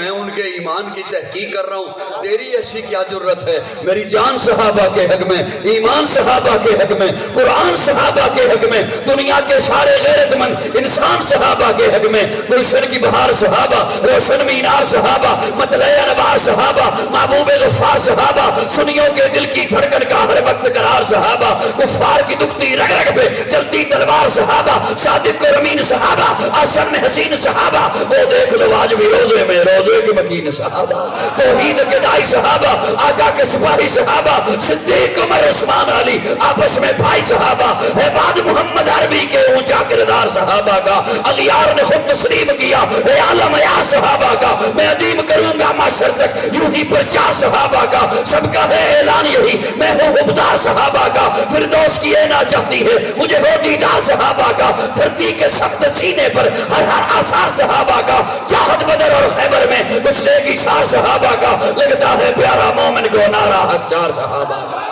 میں ان کے ایمان کی تحقیق کر رہا ہوں، تیری ایسی کیا جرت ہے؟ میری جان صحابہ کے حق میں، ایمان صحابہ کے حق میں، قرآن صحابہ کے حق میں، دنیا کے سارے غیرت مند انسان صحابہ کے حق میں، گلشن کی بہار صحابہ، روشن مینار صحابہ، مطلع انوار صحابہ، محبوب غفار صحابہ، سنیوں کے دل کی دھڑکن کا ہر وقت قرار صحابہ، کفار کی دکھتی رگ رگ پہ چلتی تلوار صحابہ، صادق و امین صحابہ، آسن میں حسین صحابہ، وہ دیکھ لو آج بھی روزے میں روزے کے مکین صحابہ، توحید کے دائی صحابہ، آقا کے سپاہی صحابہ، صدیق عمر عثمان علی آپس میں بھائی صحابہ، ہے بعد محمد عربی کے اونچا کردار صحابہ کا، اغیار نے خود تسلیم کیا اے عالم یا صحابہ کا، میں عدیم کروں گا معاشر تک یوں ہی پرچار صحابہ کا، سب کا ہے اعلان یہی میں ہوں حبدار صحابہ کا، فردوس کی اینا چاہتی ہے مجھے ہو دیدار صحابہ کا، دھرتی کے سخت سینے پر ہر ہر آثار صحابہ کا، جہاد بدر اور خیبر میں گزرے کی سار صحابہ کا، لگتا ہے پیارا مومن کو نعرہ حق چار صحابہ کا۔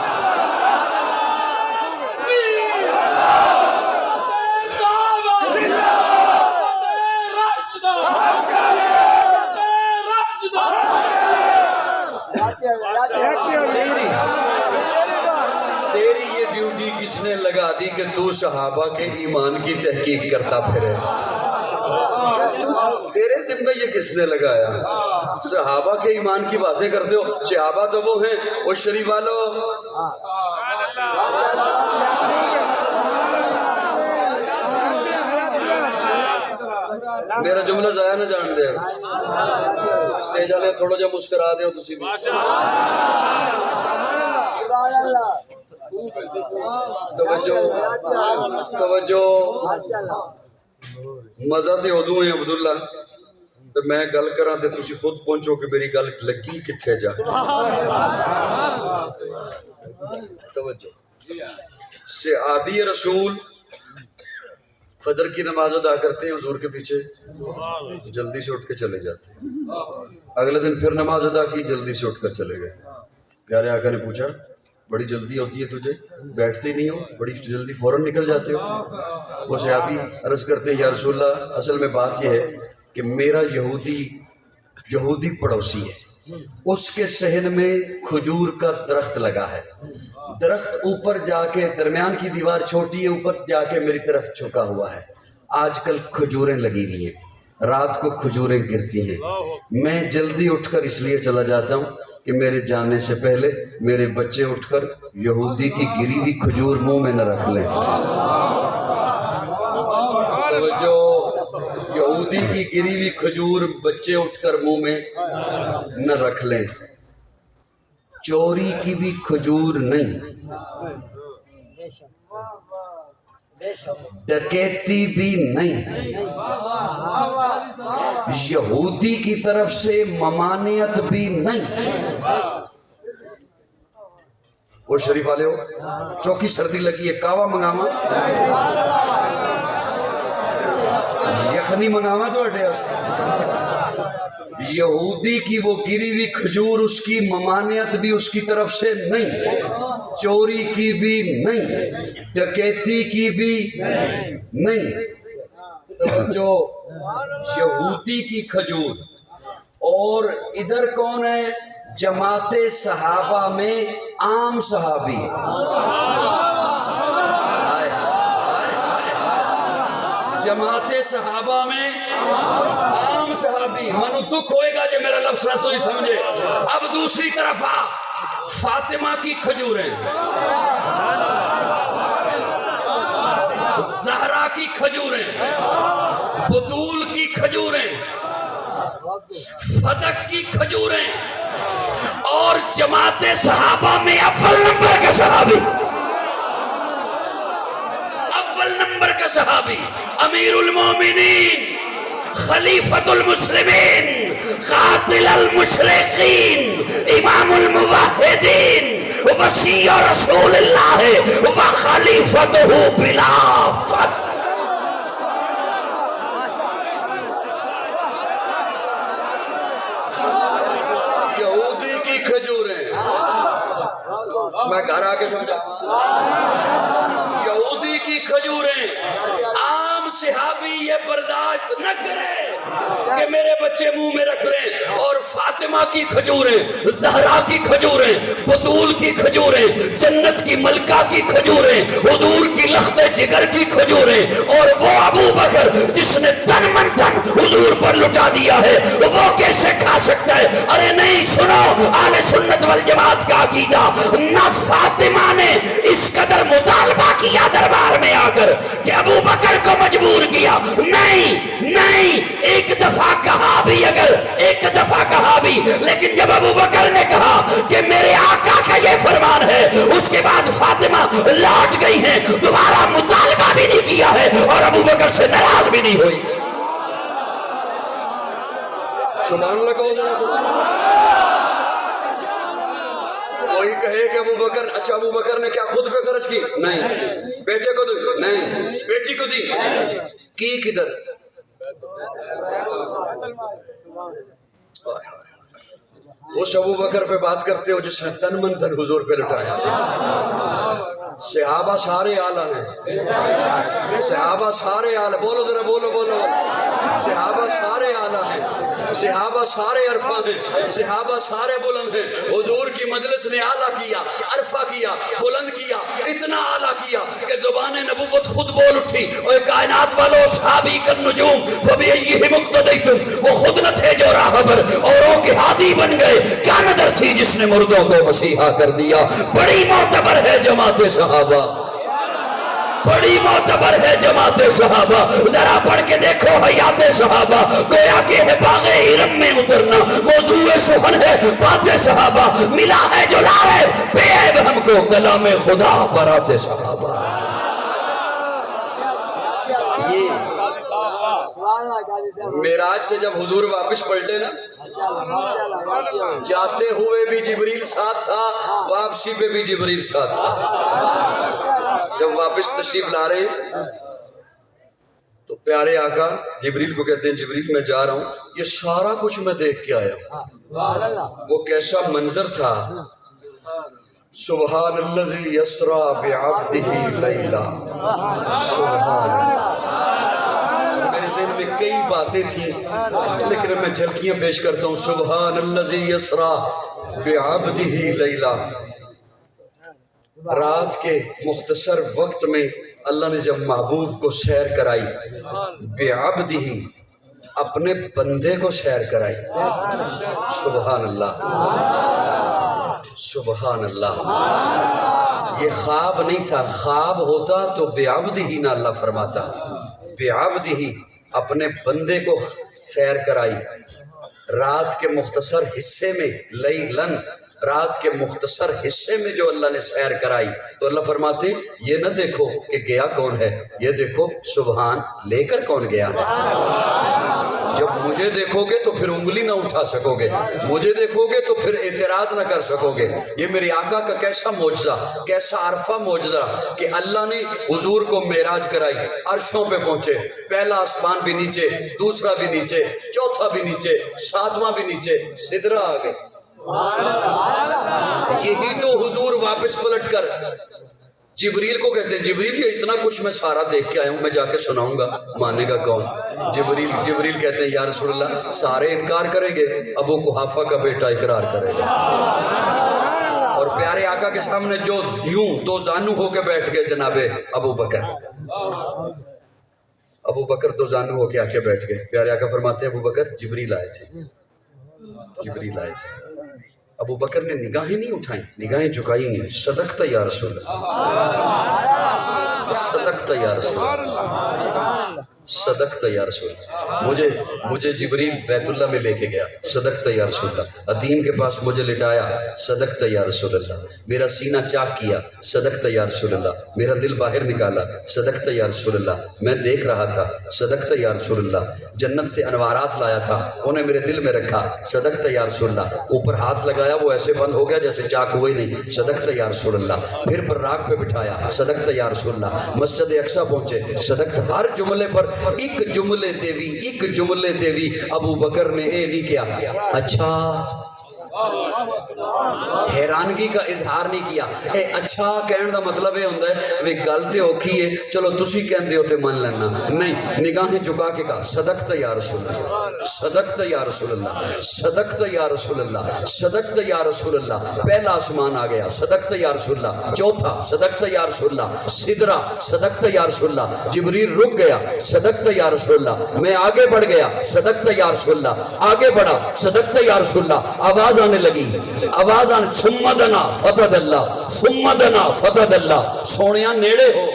تیری یہ ڈیوٹی کس نے لگا دی کہ تو صحابہ کے ایمان کی تحقیق کرتا پھرے؟ تیرے ذمہ یہ کس نے لگایا؟ صحابہ کے ایمان کی باتیں کرتے ہو، صحابہ تو وہ ہیں وہ شریف والوں، میرا جملہ ضائع نہ جان دے، اسٹیج والے تھوڑا جا مسکرا دے تسی بھی۔ توجہ مزہ تے ادو ہے عبداللہ تے میں گل کراں تے تسی خود پہنچو کہ میری گل لگی کتھے جا۔ توجہ، صحابی رسول فجر کی نماز ادا کرتے ہیں حضور کے پیچھے، جلدی سے اٹھ کے چلے جاتے ہیں، اگلے دن پھر نماز ادا کی، جلدی سے اٹھ کر چلے گئے۔ پیارے آقا نے پوچھا بڑی جلدی ہوتی ہے تجھے، بیٹھتے نہیں ہو، بڑی جلدی فوراً نکل جاتے ہو؟ وہ صحابی عرض کرتے ہیں یا رسول اللہ اصل میں بات یہ ہے کہ میرا یہودی پڑوسی ہے، اس کے صحن میں کھجور کا درخت لگا ہے، درخت اوپر جا کے درمیان کی دیوار چھوٹی ہے، اوپر جا کے میری طرف جھکا ہوا ہے، آج کل کھجوریں لگی ہوئی ہیں، رات کو کھجوریں گرتی ہیں، میں جلدی اٹھ کر اس لیے چلا جاتا ہوں کہ میرے جانے سے پہلے میرے بچے اٹھ کر یہودی کی گری ہوئی کھجور منہ میں نہ رکھ لیں۔ جو یہودی کی گری ہوئی کھجور بچے اٹھ کر منہ میں نہ رکھ لیں، چوری کی بھی کھجور نہیں، ڈکیتی بھی نہیں، یہودی کی طرف سے ممانعت بھی نہیں۔ وہ شریف والے ہو چوکی سردی لگی ہے، کعوہ منگاواں یخنی منگاواں تو اڈے یہودی کی وہ گری ہوئی کھجور، اس کی ممانعت بھی اس کی طرف سے نہیں، چوری کی بھی نہیں، ڈکیتی کی بھی نہیں، جو یہودی کی کھجور۔ اور ادھر کون ہے؟ جماعت صحابہ میں عام صحابی، جماعت صحابہ میں عام صحابی، منو دکھ ہوئے گا جو میرا لفظ رسوئی سمجھے۔ اب دوسری طرف آ، فاطمہ کی کھجوریں، زہرا کی کھجوریں، بطول کی کھجوریں، فدق کی کھجوریں، اور جماعت صحابہ میں اول نمبر کا صحابی، اول نمبر کا صحابی، امیر المومنین، خلیفۃ المسلمین، قاتل المشرقین، امام الموحدین، وصی رسول اللہ وخلیفتہ بلا فخر۔ یہودی کی کھجوریں، میں گھر آ کے سمجھا، یہودی کی کھجوریں، عام صحابی یہ برداشت نہ کرے کہ میرے بچے منہ میں رکھ لیں اور فاطمہ کی کھجوریں، زہرا کی کھجوریں، بطول کی کھجوریں، جنت کی ملکہ کی کھجوریں، حضور کی لخت جگر کی کھجوریں، اور وہ ابو بکر جس نے تن من دھن حضور پر لٹا دیا ہے وہ کیسے کھا سکتا ہے؟ ارے نہیں، سنو اہل سنت والجماعت کا عقیدہ، نہ فاطمہ نے اس قدر مطالبہ کیا دربار میں آ کر کہ ابو بکر کو مجبور کیا، نہیں، ایک دفعہ کہا بھی، اگر ایک دفعہ کہا بھی، لیکن جب ابو بکر نے کہا کہ میرے آقا کا یہ فرمان ہے، اس کے بعد فاطمہ لوٹ گئی ہیں، دوبارہ مطالبہ بھی نہیں کیا ہے اور ابو بکر سے ناراض بھی نہیں ہوئی۔ سبحان اللہ کہو کوئی کہے کہ ابو بکر، اچھا ابو بکر نے کیا خود پہ خرچ کی؟ نہیں۔ بیٹے کو دی؟ نہیں۔ بیٹی کو دی؟ کی کدھر؟ اس ابو بکر پہ بات کرتے ہو جس نے تن من دھن حضور پہ لٹایا۔ صحابہ سارے اعلیٰ ہیں، صحابہ سارے اعلیٰ، بولو ذرا، بولو، صحابہ سارے اعلیٰ ہیں، صحابہ سارے عرفہ ہیں، صحابہ سارے بلند ہیں۔ حضور کی مجلس نے اعلیٰ کیا، عرفہ کیا، بلند کیا، اتنا اعلیٰ کیا کہ زبان نبوت خود بول اٹھی، اور کائنات والو صحابی کن نجوم فبأیہم اقتدیتم، وہ خود نہ تھے جو راہبر، اوروں کے ہادی بن گئے، کیا نظر تھی جس نے مردوں کو مسیحا کر دیا۔ بڑی معتبر ہے جماعت صحابہ، بڑی معتبر ہے جماعت صحابہ۔ ذرا پڑھ کے دیکھو حیات صحابہ، گویا کہ ہے باغ ہرم میں اترنا، موضوع سخن ہے بات صحابہ، ملا ہے جو لائے بے عیب ہم کو کلام خدا برات صحابہ۔ یہ معراج سے جب حضور واپس پلٹے نا، جاتے ہوئے بھی جبریل ساتھ تھا، واپسی پہ بھی جبریل ساتھ تھا۔ جب واپس تشریف لا رہے ہیں تو پیارے آقا جبریل کو کہتے ہیں جبریل میں جا رہا ہوں، یہ سارا کچھ میں دیکھ کے آیا ہوں۔ وہ کیسا منظر تھا، سبحان الذی یسری بعبدہ لیلا، سبحان اللہ۔ میرے ذہن میں کئی باتیں تھیں لیکن میں جھلکیاں پیش کرتا ہوں۔ سبحان الذی یسری بعبدہ لیلا، رات کے مختصر وقت میں اللہ نے جب محبوب کو سیر کرائی، بعبدہ اپنے بندے کو سیر کرائی، سبحان اللہ، سبحان اللہ۔ یہ خواب نہیں تھا، خواب ہوتا تو بعبدہ نہ اللہ فرماتا، بعبدہ اپنے بندے کو سیر کرائی رات کے مختصر حصے میں، لیلن رات کے مختصر حصے میں جو اللہ نے سیر کرائی، تو اللہ فرماتے یہ نہ دیکھو کہ گیا کون ہے، یہ دیکھو سبحان لے کر کون گیا ہے۔ جب مجھے دیکھو گے تو پھر انگلی نہ اٹھا سکو گے، مجھے دیکھو گے تو پھر اعتراض نہ کر سکو گے۔ یہ میرے آقا کا کیسا معجزہ، کیسا عرفہ معجزہ کہ اللہ نے حضور کو معراج کرائی، عرشوں پہ پہنچے، پہلا آسمان بھی نیچے، دوسرا بھی نیچے، چوتھا بھی نیچے، ساتواں بھی نیچے، سدرہ آ گئے۔ یہی تو حضور واپس پلٹ کر جبریل کو کہتے ہیں جبریل یہ اتنا کچھ میں سارا دیکھ کے آیا ہوں، میں جا کے سناؤں گا، مانے گا کون؟ جبریل کہتے ہیں یا رسول اللہ سارے انکار کریں گے، ابو قحافہ کا بیٹا اقرار کرے گا۔ اور پیارے آقا کے سامنے جو یوں دو زانو ہو کے بیٹھ گئے جناب ابو بکر دو زانو ہو کے آ کے بیٹھ گئے۔ پیارے آقا فرماتے ہیں ابو بکر جبریل آئے تھے، ابو بکر نے نگاہیں نہیں اٹھائیں، نگاہیں جھکائیں گے، صدقت یا رسول اللہ، صدقت یا رسول اللہ، صدقت یا رسول اللہ۔ مجھے جبریل بیت اللہ میں لے کے گیا، صدقت یا رسول اللہ۔ عدیم کے پاس مجھے لٹایا، صدقت یا رسول اللہ۔ میرا سینہ چاک کیا، صدقت یا رسول اللہ۔ میرا دل باہر نکالا، صدقت یا رسول اللہ۔ میں دیکھ رہا تھا، صدقت یا رسول اللہ۔ جنت سے انوارات لایا تھا، انہیں میرے دل میں رکھا، صدقت یا رسول اللہ۔ اوپر ہاتھ لگایا وہ ایسے بند ہو گیا جیسے چاک ہوئے نہیں، صدقت یا رسول اللہ۔ پھر براق پہ بٹھایا، صدقت یا رسول اللہ۔ مسجد اقصیٰ پہنچے، صدقت۔ ہر جملے پر ایک جملے تے بھی ابو بکر نے اے نہیں کیا اچھا حیرانگی کا اظہار نہیں کیا. اے اچھا کہنے دا مطلب یہ ہوتا ہے بھی گل تے اوکھی ہے چلو تسی کہندے ہو تے من لینا. نہیں, نگاہیں جھکا کے کہا صدقت یا رسول اللہ, صدقت یا رسول اللہ, صدقت یا رسول اللہ, صدقت یا رسول اللہ. پہلا آسمان آ گیا, صدقت یا رسول اللہ. چوتھا, صدقت یا رسول اللہ. سدرا, صدقت یا رسول اللہ. جبریل رک گیا, صدقت یا رسول اللہ. میں آگے بڑھ گیا, صدقت یا رسول اللہ. آگے بڑھا, صدقت یا رسول اللہ. آواز آنے لگی, آواز آنے, ثم دنا فتد اللہ, ثم دنا فتد اللہ. سونیا نیڑے ہو,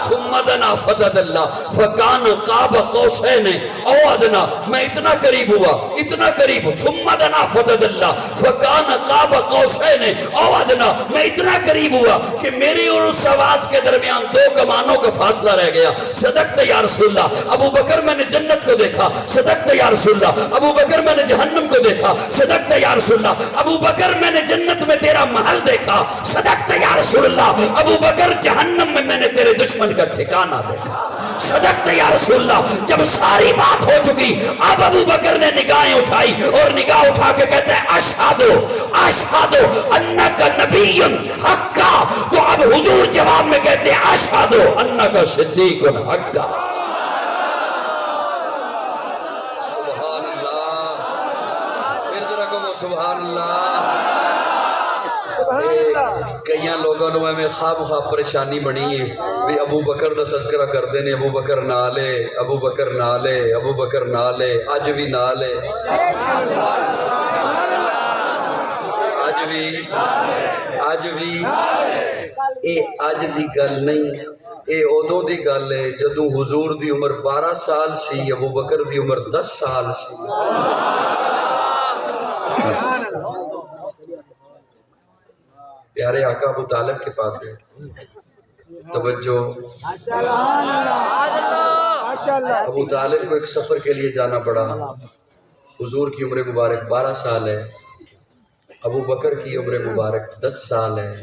ثم دنا فتد اللہ فکان قاب قوسین او ادنا. میں اتنا قریب ہوا, اتنا قریب. ثم دنا فتد اللہ فکان قاب قوسین او ادنا. میں اتنا قریب ہوا کہ میری اور اس آواز کے درمیان 2 کمانوں کا فاصلہ رہ گیا. صدقت یا رسول اللہ. ابو بکر میں نے جنت کو دیکھا, صدقت یا رسول اللہ. ابو بکر میں نے جہنم کو دیکھا, صدقت یا رسول اللہ. ابو بکر میں نے جنت میں تیرا محل دیکھا, صدقت یا رسول اللہ. ابو بکر جہنم میں نے تیرے دشمن کا ٹھکانہ دیکھا, صدقت یا رسول اللہ. جب ساری بات ہو چکی اب ابو بکر نے نگاہیں اٹھائی اور نگاہ اٹھا کے کہتے ہیں اشہدو اشہدو انک نبی حقا. تو اب حضور جواب میں کہتے ہیں اشہدو انک صدیق حقا. سبحان اللہ, پھر ذرا کہو سبحان اللہ. کئیاں لوگوں نے میں خواب پریشانی بنی ہے بھی ابو بکر دا تذکرہ کر دینے, ابو بکر نالے, ابو بکر نالے, ابو بکر نالے. اج بھی نالے, اج بھی اے اج دی گل نہیں, اے ادوں دی گل ہے جدوں حضور دی عمر 12 سال سی, ابو بکر دی عمر 10 سال سی. پیارے آقا ابو طالب کے پاس ہے, توجہ. ابو طالب کو ایک سفر کے لیے جانا پڑا. حضور کی عمر مبارک 12 سال ہے, ابو بکر کی عمر مبارک 10 سال ہے,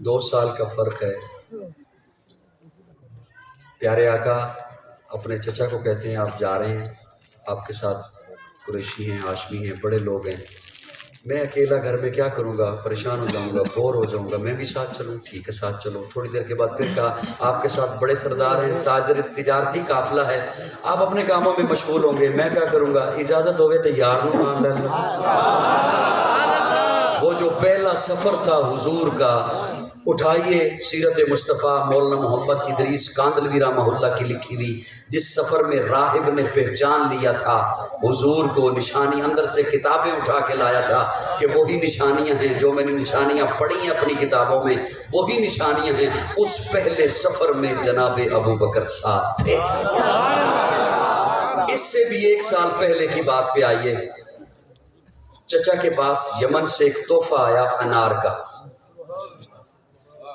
2 سال کا فرق ہے. پیارے آقا اپنے چچا کو کہتے ہیں آپ جا رہے ہیں, آپ کے ساتھ قریشی ہیں, ہاشمی ہیں, بڑے لوگ ہیں. میں اکیلا گھر میں کیا کروں گا, پریشان ہو جاؤں گا, بور ہو جاؤں گا. میں بھی ساتھ چلوں. ٹھیک ہے ساتھ چلو. تھوڑی دیر کے بعد پھر کہا آپ کے ساتھ بڑے سردار ہیں, تجارتی قافلہ ہے, آپ اپنے کاموں میں مشغول ہوں گے, میں کیا کروں گا, اجازت ہوگی تو یار نو مان لینا. وہ جو پہلا سفر تھا حضور کا, اٹھائیے سیرت مصطفیٰ مولانا محمد ادریس کاندلوی رحمہ اللہ کی لکھی ہوئی, جس سفر میں راہب نے پہچان لیا تھا حضور کو, نشانی اندر سے کتابیں اٹھا کے لایا تھا کہ وہی نشانیاں ہیں جو میں نے نشانیاں پڑھی ہیں اپنی کتابوں میں, وہی نشانیاں ہیں. اس پہلے سفر میں جناب ابو بکر ساتھ تھے. اس سے بھی 1 سال پہلے کی بات پہ آئیے. چچا کے پاس یمن سے ایک تحفہ آیا انار کا.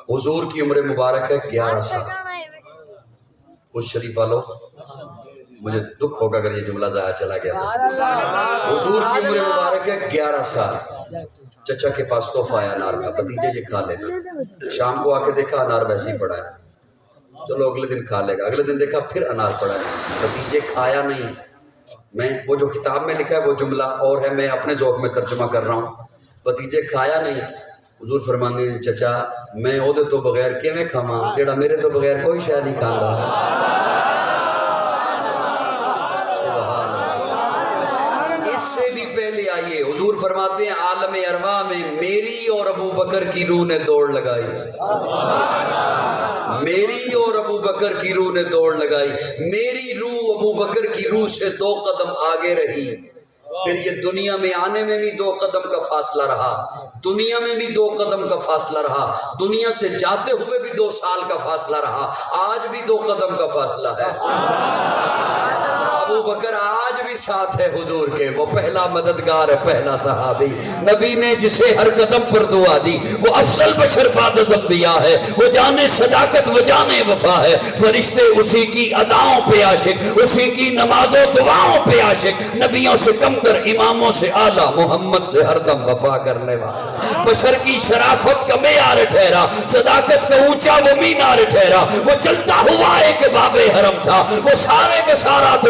حضور کی عمر مبارک ہے 11 سال. اس شریف والو مجھے دکھ ہوگا اگر یہ جملہ ضائع چلا گیا تھا. حضور کی عمر مبارک ہے 11 سال. چچا کے پاس تحفہ آیا انار کا, بھتیجے یہ کھا لینا. شام کو آ کے دیکھا انار ویسے ہی پڑا ہے, چلو اگلے دن کھا لے گا. اگلے دن دیکھا پھر انار پڑا ہے, بھتیجے کھایا نہیں. میں وہ جو کتاب میں لکھا ہے وہ جملہ اور ہے, میں اپنے ذوق میں ترجمہ کر رہا ہوں. بھتیجے کھایا نہیں. حضور فرمانے چچا میں او تو بغیر کیویں کھاواں جیڑا میرے تو بغیر کوئی شے نہیں کھاندا. اس سے بھی پہلے آئیے, حضور فرماتے ہیں عالم ارواح میں میری اور ابو بکر کی روح نے دوڑ لگائی, میری اور ابو بکر کی روح نے دوڑ لگائی. میری روح ابو بکر کی روح سے 2 قدم آگے رہی. پھر یہ دنیا میں آنے میں بھی 2 قدم کا فاصلہ رہا, دنیا میں بھی 2 قدم کا فاصلہ رہا, دنیا سے جاتے ہوئے بھی 2 سال کا فاصلہ رہا, آج بھی 2 قدم کا فاصلہ ہے. ابو بکر آج بھی ساتھ ہے حضور کے, وہ پہلا مددگار ہے, پہلا صحابی. نبی نے جسے ہر قدم پر دعا دی وہ افضل بشر بعد انبیاء ہے, وہ جانے صداقت وہ جانے وفا ہے. فرشتے اسی کی اداؤں پہ عاشق, اسی کی نماز و دعاؤں پہ عاشق. نبیوں سے کم کر اماموں سے اعلیٰ, محمد سے ہر دم وفا کرنے والا. بشر کی شرافت کا معیار ٹھہرا, صداقت کا اونچا وہ مینار ٹھہرا. وہ چلتا ہوا ایک باب حرم تھا, وہ سارے کے سارا تو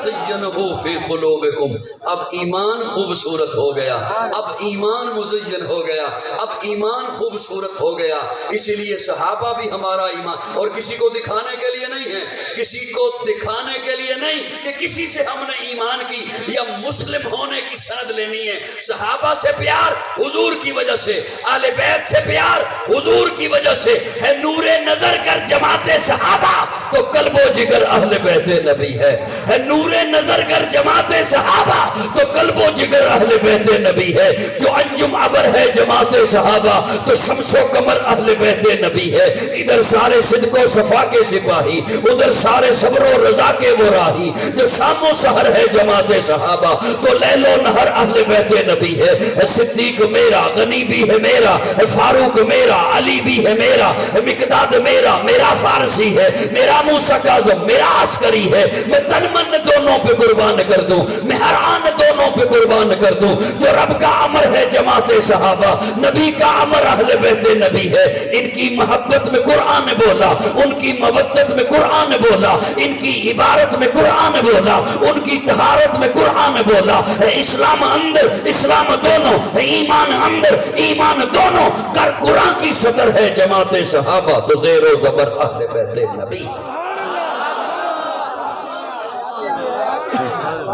وَزَيَّنَهُ فِي قُلُوبِكُمْ، اب ایمان خوبصورت ہو گیا، اب ایمان مزین ہو گیا، اب ایمان خوبصورت ہو گیا۔ اسی لیے صحابہ بھی ہمارا ایمان، اور کسی کو دکھانے کے لیے نہیں ہے، کسی کو دکھانے کے لیے نہیں کہ کسی سے ہم نے ایمان کی یا مسلم ہونے کی سند لینی ہے۔ صحابہ سے پیار حضور کی وجہ سے، آل بیت سے پیار حضور کی وجہ سے ہے۔ نور نظر کر جماعت صحابہ تو قلب و جگر اہل بیت نبی ہے نور نظر کر جماعت صحابہ تو قلب و جگر اہل بیت نبی ہے۔ جو انجم عبر ہے جماعت صحابہ تو شمس و قمر اہل بیت نبی ہے۔ ادھر سارے صدق و صفا کے سپاہی، ادھر سارے صبر و رضا کے وہ راہی۔ جو شام و سحر ہے جماعت صحابہ تو لیل و نہر اہل بیت نبی ہے۔ صدیق میرا، غنی بھی ہے میرا، فاروق میرا، علی بھی ہے میرا، مقداد میرا، میرا فارسی ہے، میرا موسیٰ کاظم، میرا عسکری ہے۔ میں تن من دونوں پہ قربان کر دوں، میں ہر آن دونوں پہ قربان کر دوں۔ جو رب کا امر ہے جماعت صحابہ، نبی کا امر اہل بیت نبی ہے۔ ان کی محبت میں قرآن بولا، ان کی مودت میں قرآن بولا، ان کی عبارت میں قرآن بولا، ان کی طہارت میں قرآن بولا۔ اسلام اندر اسلام دونوں، ایمان اندر ایمان دونوں، کر قرآن کی صدر ہے جماعت صحابہ تو زیر و زبر اہل بیت نبی۔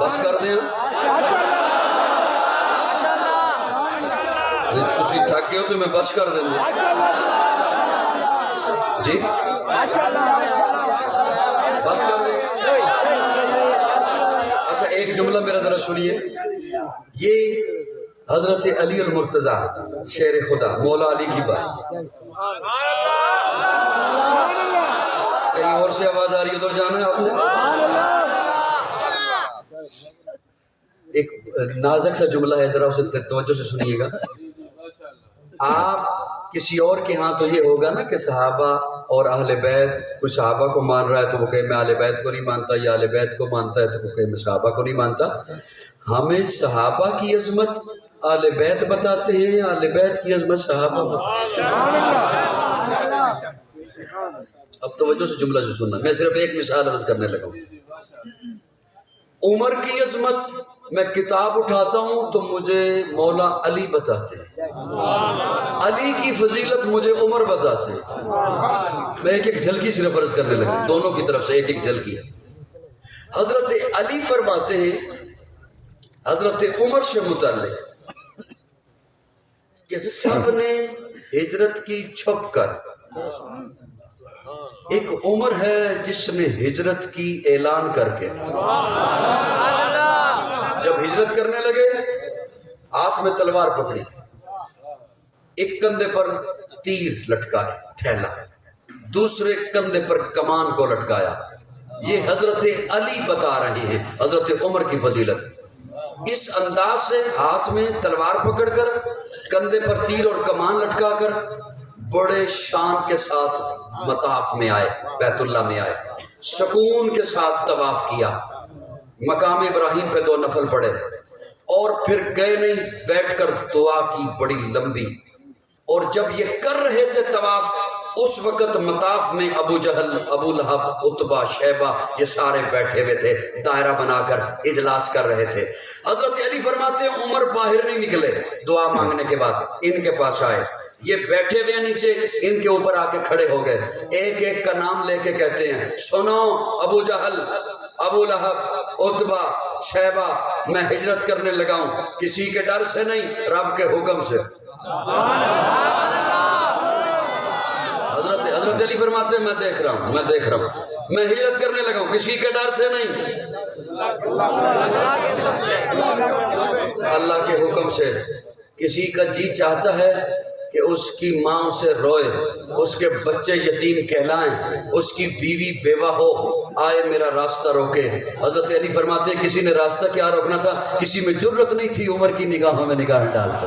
بس کر دیں، تسی تھک گئے ہو تو میں بس کر دیں گے جی، بس کر دیں۔ اچھا ایک جملہ میرا ذرا سنیے، یہ حضرت علی المرتضیٰ شیر خدا مولا علی کی بات۔ کہیں اور سے آواز آ رہی ہے، ادھر جانا ہے آپ نے؟ ایک نازک سا جملہ ہے، ذرا اسے توجہ سے سنیے گا۔ آپ کسی اور کے ہاں تو یہ ہوگا نا کہ صحابہ اور اہل بیت، کوئی صحابہ کو مان رہا ہے تو وہ کہے میں اہل بیت کو نہیں مانتا، یا اہل بیت کو مانتا ہے تو وہ کہے میں صحابہ کو نہیں مانتا۔ ہمیں صحابہ کی عظمت اہل بیت بتاتے ہیں یا اہل بیت کی عظمت صحابہ بتاتے ہیں؟ اب توجہ سے جملہ سے سننا، میں صرف ایک مثال عرض کرنے لگا ہوں۔ عمر کی عظمت میں کتاب اٹھاتا ہوں تو مجھے مولا علی بتاتے ہیں، علی کی فضیلت مجھے عمر بتاتے ہیں۔ میں ایک ایک جھلکی صرف عرض کرنے لگا، دونوں کی طرف سے ایک ایک جھلکی۔ حضرت علی فرماتے ہیں حضرت عمر سے متعلق کہ سب نے ہجرت کی چھپ کر، ایک عمر ہے جس نے ہجرت کی اعلان کر کے، جب ہجرت کرنے لگے ہاتھ میں تلوار پکڑی، ایک کندھے پر تیر لٹکائے تھیلا، دوسرے کندھے پر کمان کو لٹکایا۔ یہ حضرت علی بتا رہے ہیں حضرت عمر کی فضیلت۔ اس انداز سے ہاتھ میں تلوار پکڑ کر، کندھے پر تیر اور کمان لٹکا کر بڑے شان کے ساتھ مطاف میں آئے، بیت اللہ میں آئے، سکون کے ساتھ طواف کیا، مقام ابراہیم پہ 2 نفل پڑھے، اور پھر گئے نہیں، بیٹھ کر دعا کی بڑی لمبی۔ اور جب یہ کر رہے تھے طواف، اس وقت مطاف میں ابو جہل، ابو لہب، عتبہ، شیبہ یہ سارے بیٹھے ہوئے تھے، دائرہ بنا کر اجلاس کر رہے تھے۔ حضرت علی فرماتے ہیں عمر باہر نہیں نکلے، دعا مانگنے کے بعد ان کے پاس آئے، یہ بیٹھے ہوئے نیچے، ان کے اوپر آ کے کھڑے ہو گئے، ایک ایک کا نام لے کے کہتے ہیں سنو ابو جہل، ابو لہب، عتبہ، شیبہ، میں ہجرت کرنے لگا ہوں، کسی کے ڈر سے نہیں، رب کے حکم سے۔ حضرت علی فرماتے ہیں میں دیکھ رہا ہوں، میں ہجرت کرنے لگا ہوں، کسی کے ڈر سے نہیں، اللہ کے حکم سے۔ کسی کا جی چاہتا ہے کہ اس کی ماں اسے روئے، اس کے بچے یتیم کہلائیں، اس کی بیوی بیوہ ہو، آئے میرا راستہ روکے۔ حضرت علی فرماتے ہیں کسی نے راستہ کیا روکنا تھا، کسی میں جرت نہیں تھی عمر کی نگاہوں میں نگاہ ڈالتے،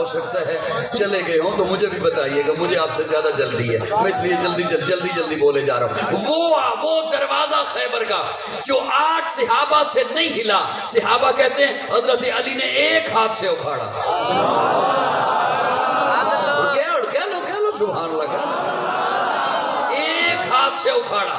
ہو سکتا ہے چلے گئے ہوں تو مجھے بھی بتائیے گا، مجھے آپ سے زیادہ جلدی ہے، میں اس لیے جلدی بولے جا رہا ہوں۔ وہ دروازہ خیبر کا جو 8 صحابہ سے نہیں ہلا، صحابہ کہتے ہیں حضرت علی نے ایک ہاتھ سے اکھاڑا۔ کہہ لو سبحان اللہ کا، ایک ہاتھ سے اکھاڑا،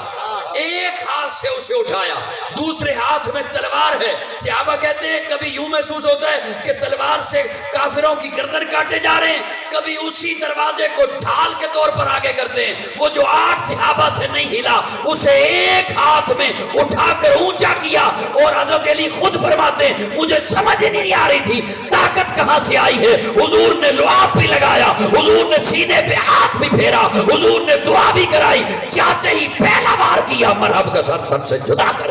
ایک ہاتھ سے اسے اٹھایا، دوسرے ہاتھ میں تلوار ہے۔ صحابہ کہتے ہیں کبھی یوں محسوس ہوتا ہے کہ تلوار سے کافروں کی گردن کاٹے جا رہے ہیں، کبھی اسی دروازے کو ڈھال کے طور پر آگے کرتے ہیں۔ وہ جو 8 صحابہ سے نہیں ہلا اسے ایک ہاتھ میں اٹھا کر اونچا کیا، اور حضرت علی خود فرماتے ہیں مجھے سمجھ نہیں آ رہی تھی طاقت کہاں سے آئی ہے۔ حضور نے لعاب بھی لگایا، حضور نے سینے پہ ہاتھ بھی پھیرا، حضور نے دعا بھی کرائی، جاتے ہی پہلا بار کیا مرحب کا سر پن سے جدا کر۔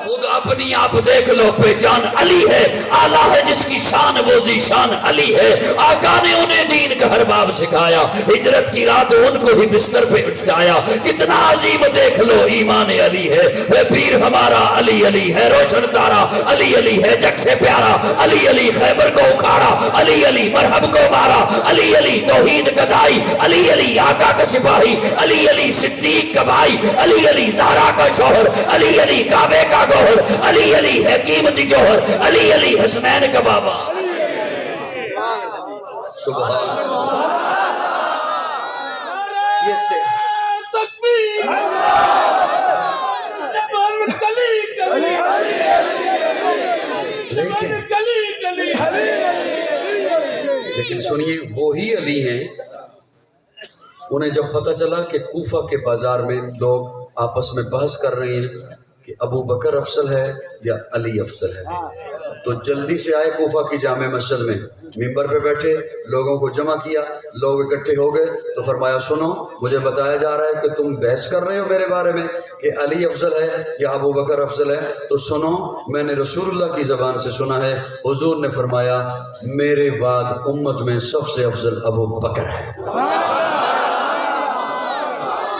خود اپنی آپ دیکھ لو، پہچان علی ہے، آلہ ہے جس کی شان وہ ذیشان علی ہے۔ آقا نے انہیں دین کا ہر باب سکھایا، ہجرت کی رات ان کو ہی بستر پہ اٹھایا۔ کتنا عظیم دیکھ لو ایمان علی ہے، پیر ہمارا علی علی ہے، روشن تارا علی علی ہے، جگ سے پیارا علی علی، خیبر کو اکھاڑا علی علی، مرحب کو مارا علی علی، توحید کا دائی علی علی، آقا کا سپاہی علی علی، صدیق کا بھائی علی علی، زہرا کا شوہر علی علی، کعبے کا گوہر علی علی ہے، قیمتی جوہر علی علی، حسنین کا بابا۔ سبحان یہ سے تکبیر، جبل کلی کلی، لیکن سنیے، وہی علی ہیں، انہیں جب پتہ چلا کہ کوفہ کے بازار میں لوگ آپس میں بحث کر رہے ہیں کہ ابو بکر افضل ہے یا علی افضل ہے، تو جلدی سے آئے کوفہ کی جامع مسجد میں، ممبر پہ بیٹھے، لوگوں کو جمع کیا، لوگ اکٹھے ہو گئے تو فرمایا سنو، مجھے بتایا جا رہا ہے کہ تم بحث کر رہے ہو میرے بارے میں کہ علی افضل ہے یا ابو بکر افضل ہے، تو سنو، میں نے رسول اللہ کی زبان سے سنا ہے، حضور نے فرمایا میرے بعد امت میں سب سے افضل ابو بکر ہے۔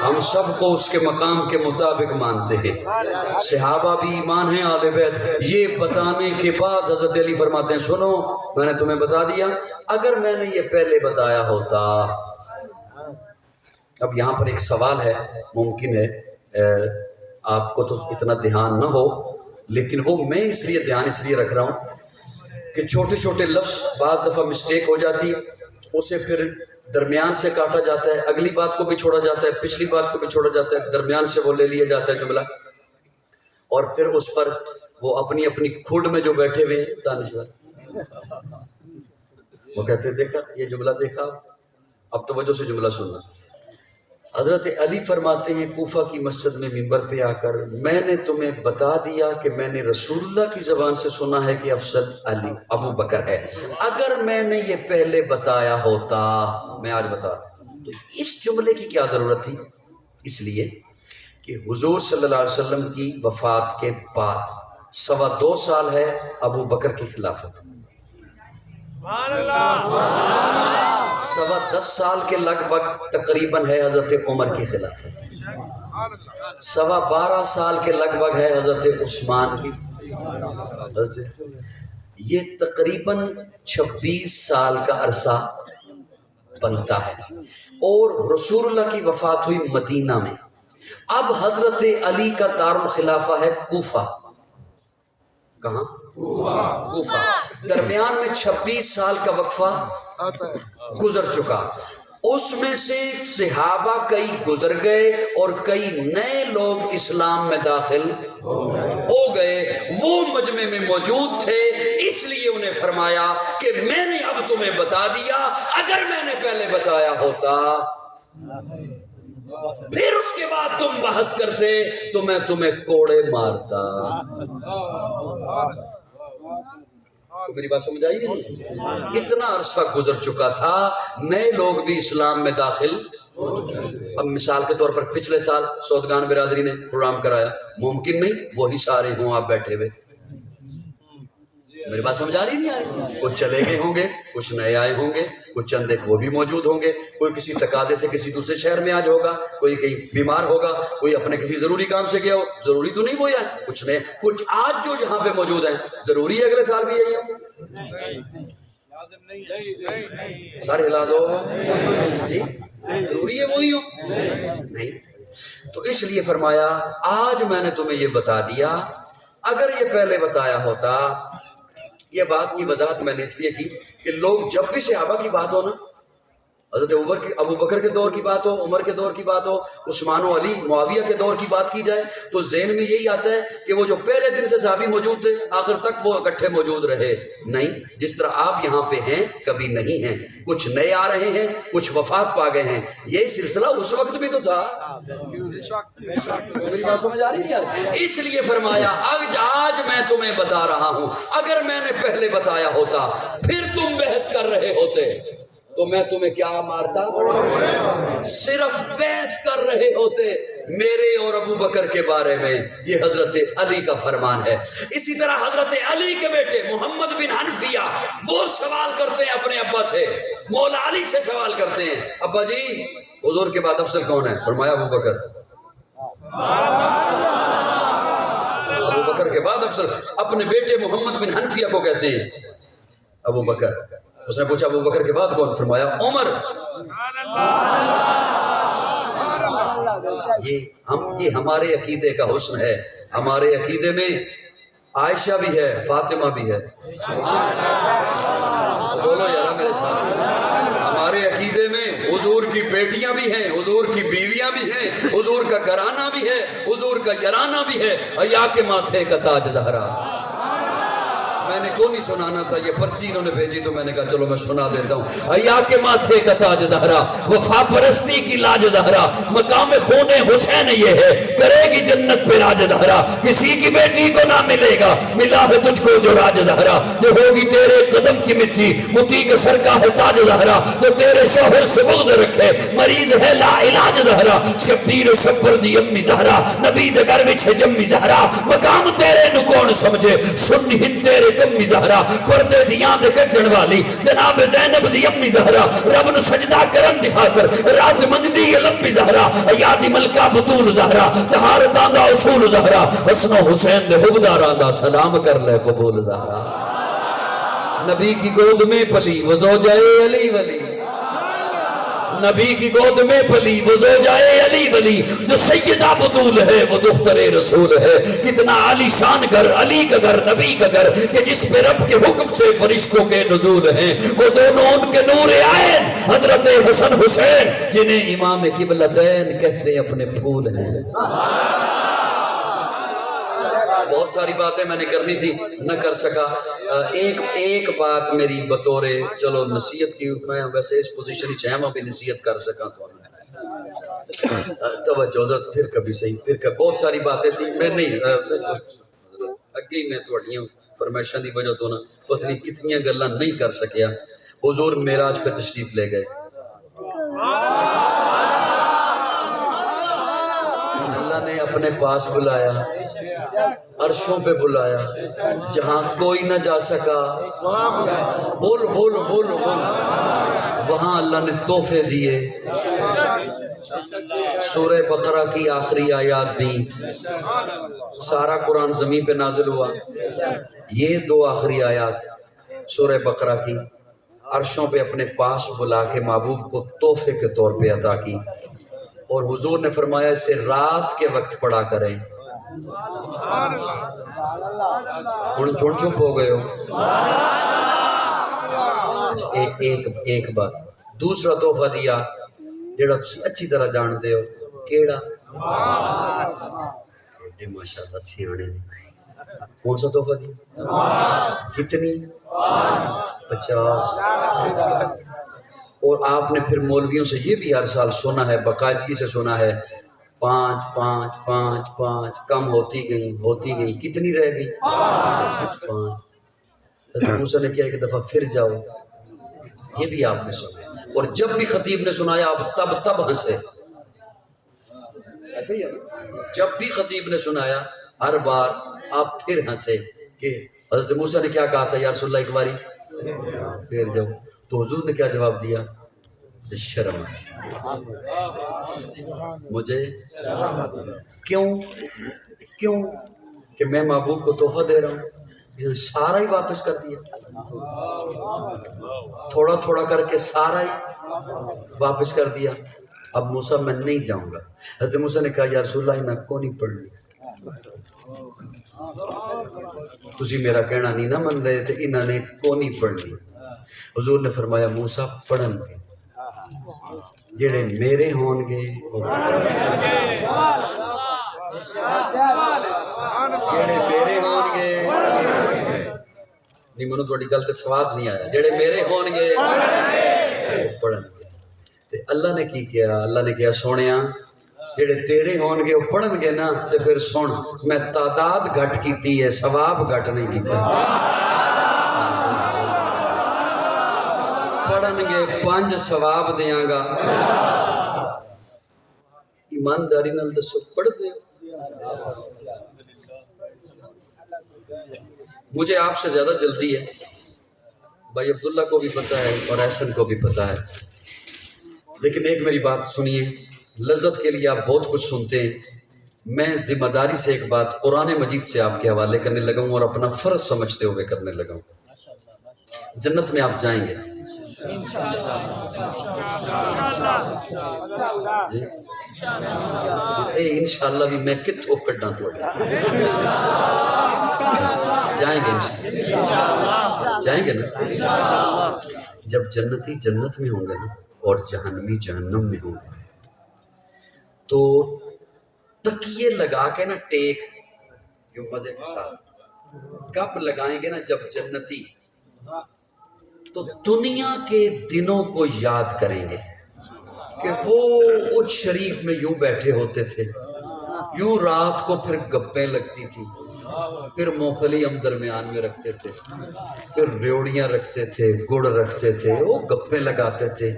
ہم سب کو اس کے مقام کے مطابق مانتے ہیں، صحابہ بھی ایمان ہیں، آل بیت۔ یہ بتانے کے بعد حضرت علی فرماتے ہیں سنو، میں نے تمہیں بتا دیا، اگر میں نے یہ پہلے بتایا ہوتا۔ اب یہاں پر ایک سوال ہے، ممکن ہے آپ کو تو اتنا دھیان نہ ہو، لیکن وہ میں اس لیے رکھ رہا ہوں کہ چھوٹے چھوٹے لفظ بعض دفعہ مسٹیک ہو جاتی ہے، اسے پھر درمیان سے کاٹا جاتا ہے، اگلی بات کو بھی چھوڑا جاتا ہے، پچھلی بات کو بھی چھوڑا جاتا ہے، درمیان سے وہ لے لیا جاتا ہے جملہ، اور پھر اس پر وہ اپنی اپنی کھوڑ میں جو بیٹھے ہوئے ہیں دانشور، وہ کہتے ہیں دیکھا یہ جملہ، دیکھا اب توجہ سے جملہ سننا۔ حضرت علی فرماتے ہیں کوفہ کی مسجد میں ممبر پہ آ کر، میں نے تمہیں بتا دیا کہ میں نے رسول اللہ کی زبان سے سنا ہے کہ افضل علی ابو بکر ہے، اگر میں نے یہ پہلے بتایا ہوتا، میں آج بتا رہا ہوں، تو اس جملے کی کیا ضرورت تھی؟ اس لیے کہ حضور صلی اللہ علیہ وسلم کی وفات کے بعد 2.25 سال ہے ابو بکر کی خلافت، 10 سال کے لگ بھگ تقریباً ہے حضرت عمر کی خلافت، 12 سال کے لگ بھگ ہے حضرت عثمان کی، یہ تقریباً 26 سال کا عرصہ بنتا ہے، اور رسول اللہ کی وفات ہوئی مدینہ میں۔ اب حضرت علی کا دارالخلافہ ہے کوفہ، کہاں؟ کوفہ۔ درمیان میں 26 سال کا وقفہ گزر چکا، اس میں سے صحابہ کئی گزر گئے اور کئی نئے لوگ اسلام میں داخل ہو گئے، وہ مجمع میں موجود تھے، اس لیے انہیں فرمایا کہ میں نے اب تمہیں بتا دیا، اگر میں نے پہلے بتایا ہوتا پھر اس کے بعد تم بحث کرتے تو میں تمہیں کوڑے مارتا۔ میری بات سمجھ آئی نہیں؟ اتنا عرصہ گزر چکا تھا، نئے لوگ بھی اسلام میں داخل۔ اب مثال کے طور پر پچھلے سال سودگان برادری نے پروگرام کرایا، ممکن نہیں وہی سارے ہوں آپ بیٹھے ہوئے، میری بات سمجھ آ رہی نہیں آ رہی؟ کچھ چلے گئے ہوں گے، کچھ نئے آئے ہوں گے، کچھ چند ایک وہ بھی موجود ہوں گے، کوئی کسی تقاضے سے کسی دوسرے شہر میں آج ہوگا، کوئی کہیں بیمار ہوگا، کوئی اپنے کسی ضروری کام سے گیا ہو، ضروری تو نہیں وہ آئے، کچھ نئے، کچھ آج جو یہاں پہ موجود ہیں ضروری ہے اگلے سال بھی یہی ہو؟ سارے ہلا دو جی، ضروری ہے وہی ہو؟ نہیں۔ تو اس لیے فرمایا آج میں نے تمہیں یہ بتا دیا، اگر یہ پہلے بتایا ہوتا، یہ بات کی وضاحت میں نے اس لیے کی کہ لوگ جب بھی صحابہ کی بات ہو نا، حضرت ابو بکر کے دور کی بات ہو، عمر کے دور کی بات ہو، عثمان و علی معاویہ کے دور کی بات کی جائے تو ذہن میں یہی آتا ہے کہ وہ جو پہلے دن سے صحابی موجود تھے آخر تک وہ اکٹھے موجود رہے۔ نہیں، جس طرح آپ یہاں پہ ہیں کبھی نہیں ہیں، کچھ نئے آ رہے ہیں، کچھ وفات پا گئے ہیں، یہ سلسلہ اس وقت بھی تو تھا۔ میری بات سمجھ آ رہی ہے یار؟ اس لیے فرمایا آج میں تمہیں بتا رہا ہوں، اگر میں نے پہلے بتایا ہوتا پھر تم بحث کر رہے ہوتے تو میں تمہیں کیا مارتا؟ صرف بحث کر رہے ہوتے میرے اور ابو بکر کے بارے میں۔ یہ حضرت علی کا فرمان ہے۔ اسی طرح حضرت علی کے بیٹے محمد بن حنفیہ وہ سوال کرتے ہیں اپنے ابا سے، مولا علی سے سوال کرتے ہیں، ابا جی حضور کے بعد افضل کون ہے؟ فرمایا ابو بکر۔ ابو بکر کے بعد افضل اپنے بیٹے محمد بن حنفیہ کو کہتے ہیں ابو بکر۔ اس نے پوچھا ابو بکر کے بعد کون؟ فرمایا عمر۔ یہ ہمارے عقیدے کا حسن ہے۔ ہمارے عقیدے میں عائشہ بھی ہے، فاطمہ بھی ہے، بولو یار میرے ساتھ۔ ہمارے عقیدے میں حضور کی بیٹیاں بھی ہیں، حضور کی بیویاں بھی ہیں، حضور کا گھرانہ بھی ہے، حضور کا یارانہ بھی ہے، حیا کے ماتھے کا تاج زہرا۔ میں نے کو نہیں سنانا تھا، یہ پرچی انہوں نے بھیجی تو میں نے کہا چلو میں سنا دیتا ہوں۔ حیا کے ماتھے کا تاج زہرا، وفا پرستی کی لاج زہرا، مقام خون حسین یہ ہے، کرے گی جنت پہ راج زہرا، کسی کی بیٹی کو نہ ملے گا ملا ہے تجھ کو جو راج زہرا، جو ہوگی تیرے قدم کی مٹی متی کے سر کا ہے تاج زہرا، جو تیرے شوہر سے بغض رکھے مریض ہے لا علاج زہرا، شبیر و شبر دی امی زہرا، نبی دے گھر وچ ہے جمی زہرا، مقام تیرے نو کون سمجھے، سن ہند تیرے کمی زہرا، پردے دیاں دے کٹن والی جناب زینب دی امی زہرا، رب نو سجدہ کرن دی خاطر رات منگدی یہ لمبی زہرا، ایادی ملکہ بطول زہرا، طہارتاں دا اصول زہرا، حسن و حسین دے حبداراں دا سلام کر لے قبول زہرا۔ نبی کی گود میں پلی وہ زوجہ علی ولی، نبی کی گود میں پلی وہ زوجہ علی ولی، جو سیدہ بطول ہے وہ دختر رسول ہے۔ کتنا عالی شان گھر، علی کا گھر، نبی کا گھر، کہ جس پہ رب کے حکم سے فرشتوں کے نزول ہیں، وہ دونوں ان کے نور عین حضرت حسن حسین جنہیں امام قبلتین کہتے ہیں اپنے پھول ہیں۔ بہت ساری باتیں میں نے کرنی تھی نہ کر سکا۔ ایک بات میری بطور چلو نصیحت کی، میں ویسے اس پوزیشن ہی چاہے میں بھی نصیحت کر سکا تو توجہ پھر کبھی صحیح، پھر بہت ساری باتیں تھی میں نہیں اگے میں تھوڑیاں فرمائشاں دی وجہ تو نا پتہ نہیں کتنی گلاں نہیں کر سکیا۔ حضور معراج پہ تشریف لے گئے، اللہ نے اپنے پاس بلایا، عرشوں پہ بلایا، جہاں کوئی نہ جا سکا، بولو بولو بولو بولو، وہاں اللہ نے تحفے دیے، سورہ بقرہ کی آخری آیات دی، سارا قرآن زمین پہ نازل ہوا، یہ دو آخری آیات سورہ بقرہ کی عرشوں پہ اپنے پاس بلا کے محبوب کو تحفے کے طور پہ عطا کی، اور حضور نے فرمایا اسے رات کے وقت پڑھا کریں۔ چھوڑ چپ ہو گئے ہو۔ ایک بات، دوسرا تحفہ دیا جڑا اچھی طرح جانتے ہو، کیڑا؟ ماشاءاللہ سیانے، کون سا تحفہ دیا؟ کتنی؟ 50۔ اور آپ نے پھر مولویوں سے یہ بھی ہر سال سنا ہے، باقاعدگی سے سنا ہے، 5 5 5 5 کم ہوتی گئی، کتنی رہ گئی؟ 5۔ حضرت موسیٰ نے کیا ایک دفعہ پھر جاؤ، یہ بھی آپ نے سنا، اور جب بھی خطیب نے سنایا آپ تب ہنسے، ایسے ہی ہے، جب بھی خطیب نے سنایا ہر بار آپ پھر ہنسے کہ حضرت موسیٰ نے کیا کہا تھا یا رسول اللہ ایک باری پھر جاؤ، تو حضور نے کیا جواب دیا؟ شرم آتی مجھے، کیوں کہ میں محبوب کو تحفہ دے رہا ہوں، یہ سارا ہی واپس کر دیا، تھوڑا تھوڑا کر کے سارا ہی واپس کر دیا۔ اب موسیٰ میں نہیں جاؤں گا۔ حضرت موسیٰ نے کہا یا رسول اللہ انہاں کو نہیں پڑھنی، تسی میرا کہنا نہیں نہ من رہے تھے، انہاں نے کو نہیں پڑھنی۔ حضور نے فرمایا موسیٰ پڑھن گے، جڑے میرے ہون گے جڑے میرے ہون گے، نہیں منو تھوڑی گل تے سواد نہیں آیا، جڑے میرے ہون گے پڑھن گے۔ تے اللہ نے کی کیا؟ اللہ نے کیا سونیا جڑے تیرے ہون گے وہ پڑھن گے نا، تے پھر سن میں تعداد گھٹ کیتی ہے، ثواب گھٹ نہیں کیتا۔ پڑھن گے 5 ثواب دیاں گا۔ ایمانداری نال دسو پڑھ دے؟ مجھے آپ سے زیادہ جلدی ہے، بھائی عبداللہ کو بھی پتہ ہے اور احسن کو بھی پتہ ہے، لیکن ایک میری بات سنیے، لذت کے لیے آپ بہت کچھ سنتے ہیں، میں ذمہ داری سے ایک بات قرآن مجید سے آپ کے حوالے کرنے لگا ہوں اور اپنا فرض سمجھتے ہوئے کرنے لگا ہوں۔ جنت میں آپ جائیں گے جی؟ اے انشاءاللہ بھی میں کتوں کڈاں تھوڑے جائیں گے انشاءاللہ، جائیں گے نا؟ جب جنتی جنت میں ہوں گے نا اور جہنمی جہنم میں ہوں گے تو تکیے لگا کے نا ٹیک یوں مزے کے ساتھ کب لگائیں گے نا جب جنتی تو دنیا کے دنوں کو یاد کریں گے کہ وہ اچ شریف میں یوں بیٹھے ہوتے تھے، یوں رات کو پھر گپیں لگتی تھی، پھر مونگپھلی ہم درمیان میں رکھتے تھے، پھر ریوڑیاں رکھتے تھے، گڑ رکھتے تھے، وہ گپیں لگاتے تھے۔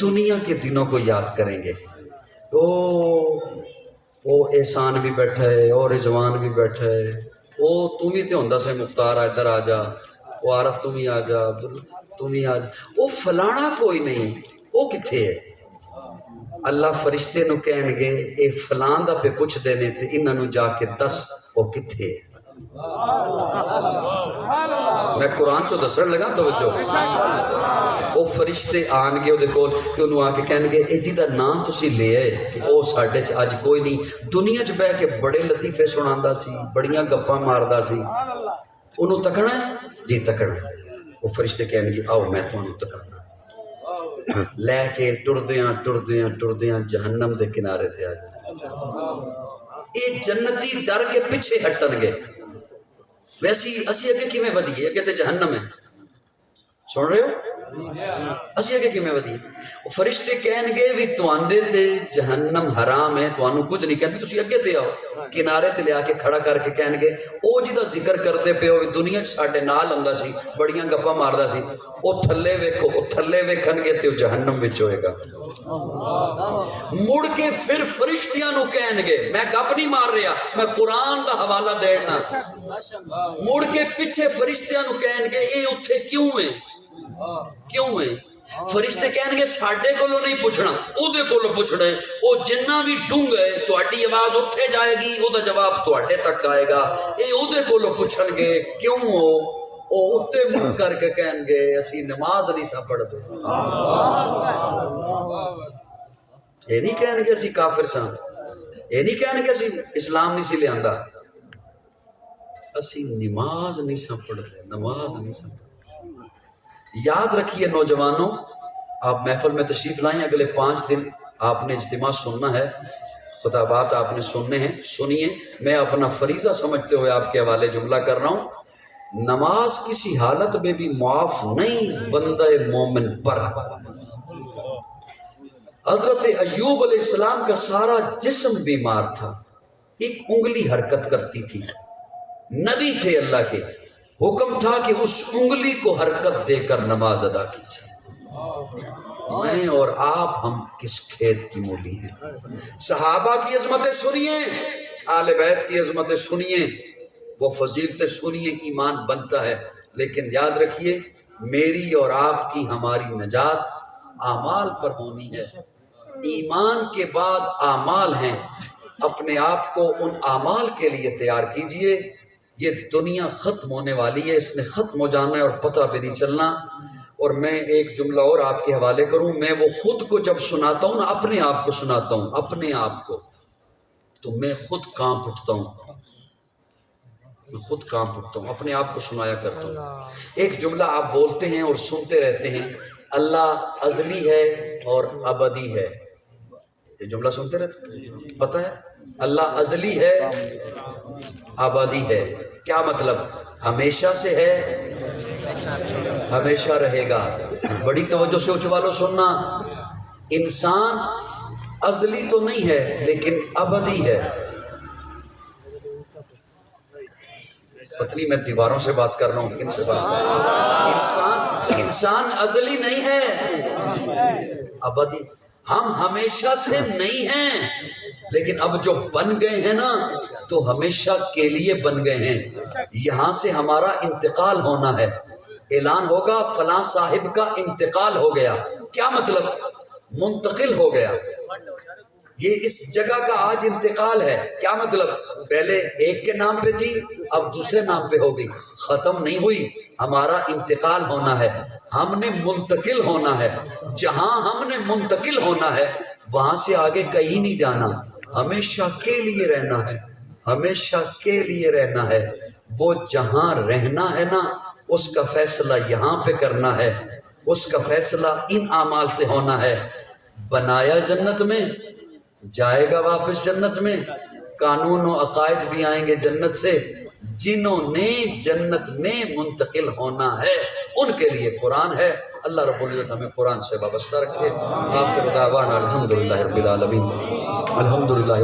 دنیا کے دنوں کو یاد کریں گے۔ وہ احسان بھی بیٹھا ہے اور رضوان بھی بیٹھا ہے، وہ تم ہی تے ہوندا سے مختار ادھر آ جا، وہ عارف تم ہی آ جا، تم ہی آ جا، وہ فلانا کوئی نہیں، وہ کتھے ہے؟ اللہ فرشتے نو کہن گے اے فلان دا پہ پوچھ دینے تے انہاں نو جا کے دس وہ کتھے ہے۔ میں قرآن چو دسن لگا توجہ، وہ فرشتے آن گے وہ کول تے انہوں آ کے کہن گے اے جی دا نام تسی لے آئے کہ او ساڈے چ اج کوئی نہیں، دنیا چ بہ کے بڑے لطیفے سناندا سی، بڑیاں گپاں ماردا سی، انہوں تکنا ہے؟ جی تکنا ہے۔ وہ فرشتے کہن گے آؤ میں تانوں تکانا، لے کے ٹردیاں جہنم دے کنارے تے آ جائے۔ اے جنتی ڈر کے پیچھے ہٹن گے، ویسی اسی اگے کیویں ودیے؟ اگے تے جہنم ہے، سن رہے ہو؟ اسی اگے کیویں ودیے؟ فرشتے کہن گے بھی تواندے تے جہنم حرام ہے، توانوں کچھ نہیں کہندی، تسی اگے تے آؤ، کنارے تے لے آ کے کھڑا کر کے کہن گے او جی دا ذکر کرتے پے ہو دنیا چ ساڈے نال ہوندا سی، بڑیاں گپاں ماردا سی، او تھلے ویکھو، او تھلے ویکھن گے تے او جہنم وچ ہوئے گا۔ مڑ کے پھر فرشتیاں نو کہن گے، میں گپ نہیں مار رہا، میں قرآن دا حوالہ دینا، مڑ کے پیچھے فرشتیاں نو کہن گے اے اتھے کیوں ہے؟ کیوں ہے؟ فرشتے کہن گے ساڈے کولوں نہیں پوچھنا، او دے کولوں پوچھنا ہے، او جنہ بھی ڈونگ ہے تہاڈی آواز اتھے جائے گی، او دا جواب تہاڈے تک آئے گا، اے او دے کولوں پوچھن گے کیوں ہو؟ او اتے منہ کر کے کہن گے اسی نماز نہیں سا پڑھتے، یہ نہیں کہن گے اسی کافر ساں، یہ نہیں کہن گے اسی اسلام نہیں سی لے آندا، اسی نماز نہیں سا پڑھتے، نماز نہیں سا پڑھتے۔ یاد رکھیے نوجوانوں، آپ محفل میں تشریف لائیں، اگلے 5 دن آپ نے اجتماع سننا ہے، خطابات آپ نے سننے ہیں، سنیے۔ میں اپنا فریضہ سمجھتے ہوئے آپ کے حوالے جملہ کر رہا ہوں، نماز کسی حالت میں بھی معاف نہیں بندہ مومن پر۔ حضرت ایوب علیہ السلام کا سارا جسم بیمار تھا، ایک انگلی حرکت کرتی تھی، نبی تھے اللہ کے، حکم تھا کہ اس انگلی کو حرکت دے کر نماز ادا کیجیے۔ میں اور آپ ہم کس کھیت کی مولی ہیں؟ صحابہ کی عظمتیں سنیے، آل بیت کی عظمتیں سنیے، وہ فضیلتیں سنیے ایمان بنتا ہے، لیکن یاد رکھیے میری اور آپ کی ہماری نجات اعمال پر ہونی ہے۔ ایمان کے بعد اعمال ہیں، اپنے آپ کو ان اعمال کے لیے تیار کیجئے۔ یہ دنیا ختم ہونے والی ہے، اس نے ختم ہو جانا ہے اور پتہ بھی نہیں چلنا۔ اور میں ایک جملہ اور آپ کے حوالے کروں، میں وہ خود کو جب سناتا ہوں نا، اپنے آپ کو سناتا ہوں، اپنے آپ کو، تو میں خود کانپ اٹھتا ہوں، میں خود کانپ اٹھتا ہوں، اپنے آپ کو سنایا کرتا ہوں۔ ایک جملہ آپ بولتے ہیں اور سنتے رہتے ہیں، اللہ ازلی ہے اور ابدی ہے۔ یہ جملہ سنتے رہتے ہیں، پتہ ہے اللہ ازلی ہے ابدی ہے، کیا مطلب؟ ہمیشہ سے ہے، ہمیشہ رہے گا۔ بڑی توجہ سے اچھوالو سننا، انسان ازلی تو نہیں ہے لیکن ابدی ہے۔ پتلی میں دیواروں سے بات کر رہا ہوں، کن سے بات کر رہا ہوں؟ انسان ازلی نہیں ہے، ابدی۔ ہم ہمیشہ سے نہیں ہیں، لیکن اب جو بن گئے ہیں نا تو ہمیشہ کے لیے بن گئے ہیں۔ یہاں سے ہمارا انتقال ہونا ہے، اعلان ہوگا فلاں صاحب کا انتقال ہو گیا، کیا مطلب؟ منتقل ہو گیا۔ یہ اس جگہ کا آج انتقال ہے، کیا مطلب؟ پہلے ایک کے نام پہ تھی، اب دوسرے نام پہ ہوگی، ختم نہیں ہوئی، ہمارا انتقال ہونا ہے، ہم نے منتقل ہونا ہے۔ جہاں ہم نے منتقل ہونا ہے وہاں سے آگے کہیں نہیں جانا، ہمیشہ کے لیے رہنا ہے، ہمیشہ کے لیے رہنا ہے۔ وہ جہاں رہنا ہے نا اس کا فیصلہ یہاں پہ کرنا ہے، اس کا فیصلہ ان اعمال سے ہونا ہے۔ بنایا جنت میں، جائے گا واپس جنت میں، قانون و عقائد بھی آئیں گے جنت سے۔ جنہوں نے جنت میں منتقل ہونا ہے ان کے لیے قرآن ہے۔ اللہ رب العزت ہمیں قرآن سے وابستہ رکھے۔ آخر دعوانا الحمدللہ رب العالمین، الحمدللہ۔